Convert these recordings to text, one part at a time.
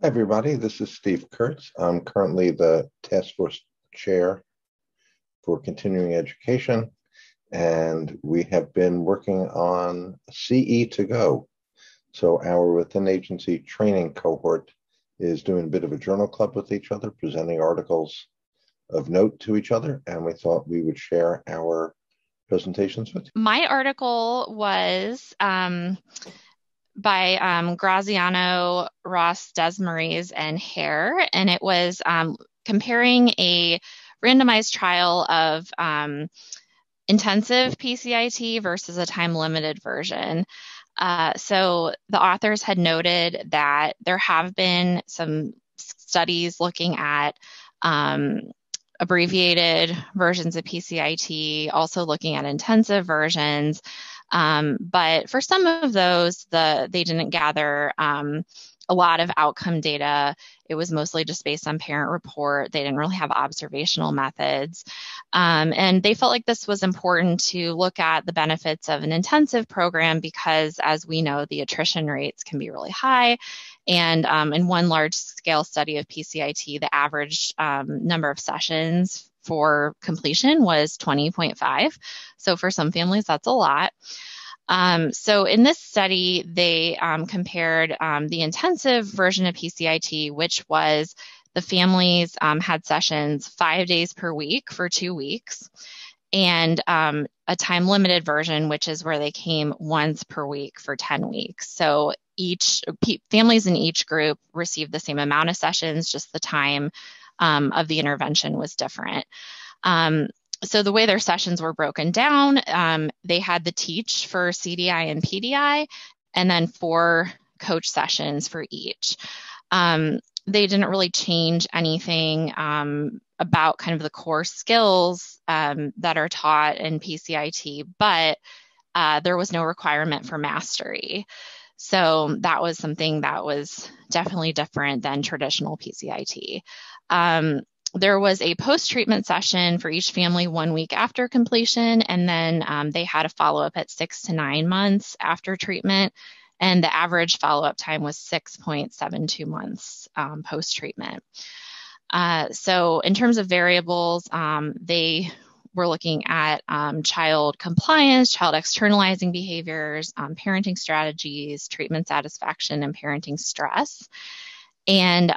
Everybody, this is Steve Kurtz. I'm currently the task force chair for continuing education, and we have been working on CE to go. So our within agency training cohort is doing a bit of a journal club with each other, presenting articles of note to each other, and we thought we would share our presentations with you. My article was by Graziano, Ross, Desmarais, and Hare, and it was comparing a randomized trial of intensive PCIT versus a time-limited version. So the authors had noted that there have been some studies looking at abbreviated versions of PCIT, also looking at intensive versions. But for some of those, they didn't gather a lot of outcome data. It was mostly just based on parent report. They didn't really have observational methods. And they felt like this was important to look at the benefits of an intensive program because, as we know, the attrition rates can be really high. And in one large-scale study of PCIT, the average number of sessions for completion was 20.5. So for some families, that's a lot. So in this study, they compared the intensive version of PCIT, which was the families had sessions 5 days per week for 2 weeks, and a time-limited version, which is where they came once per week for 10 weeks. So families in each group received the same amount of sessions, just the time of the intervention was different. So the way their sessions were broken down, they had the teach for CDI and PDI, and then 4 coach sessions for each. They didn't really change anything about kind of the core skills that are taught in PCIT, but there was no requirement for mastery. So that was something that was definitely different than traditional PCIT. There was a post-treatment session for each family 1 week after completion, and then they had a follow-up at 6 to 9 months after treatment, and the average follow-up time was 6.72 months post-treatment. So in terms of variables, they were looking at child compliance, child externalizing behaviors, parenting strategies, treatment satisfaction, and parenting stress. And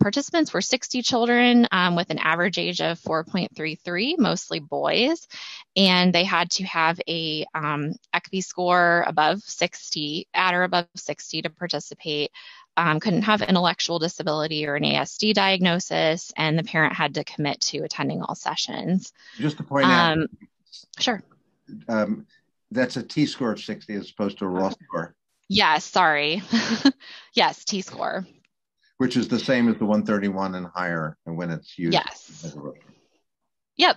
participants were 60 children with an average age of 4.33, mostly boys. And they had to have a ECB score above 60, at or above 60 to participate. Couldn't have intellectual disability or an ASD diagnosis, and the parent had to commit to attending all sessions. Just to point out, sure. That's a T-score of 60 as opposed to a raw score. Yes, sorry. Yes, T-score. Which is the same as the 131 and higher, and when it's used. Yes. As a Yep.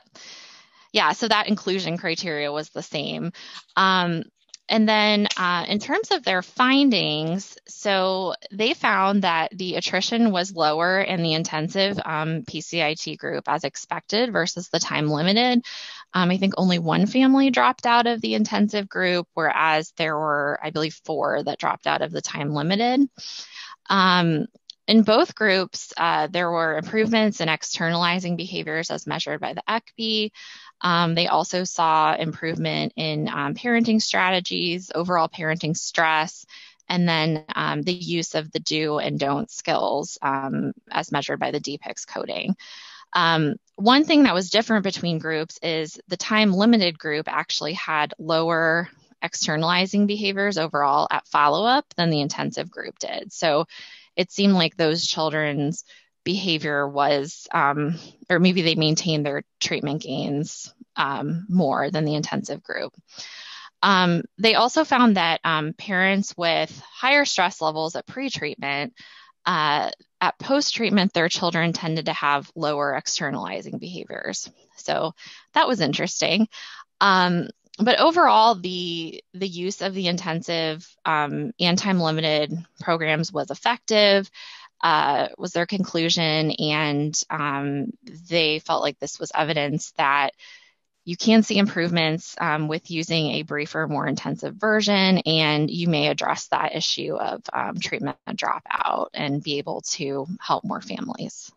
Yeah, so that inclusion criteria was the same. And then in terms of their findings, so they found that the attrition was lower in the intensive PCIT group as expected versus the time limited. I think only 1 family dropped out of the intensive group, whereas there were, I believe, 4 that dropped out of the time limited. In both groups, there were improvements in externalizing behaviors as measured by the ECB. They also saw improvement in parenting strategies, overall parenting stress, and then the use of the do and don't skills as measured by the DPICS coding. One thing that was different between groups is the time-limited group actually had lower externalizing behaviors overall at follow-up than the intensive group did. So it seemed like those children's behavior was, or maybe they maintained their treatment gains more than the intensive group. They also found that parents with higher stress levels at pre-treatment, at post-treatment, their children tended to have lower externalizing behaviors. So that was interesting. But overall, the use of the intensive and time-limited programs was effective, was their conclusion, and they felt like this was evidence that you can see improvements with using a briefer, more intensive version, and you may address that issue of treatment dropout and be able to help more families.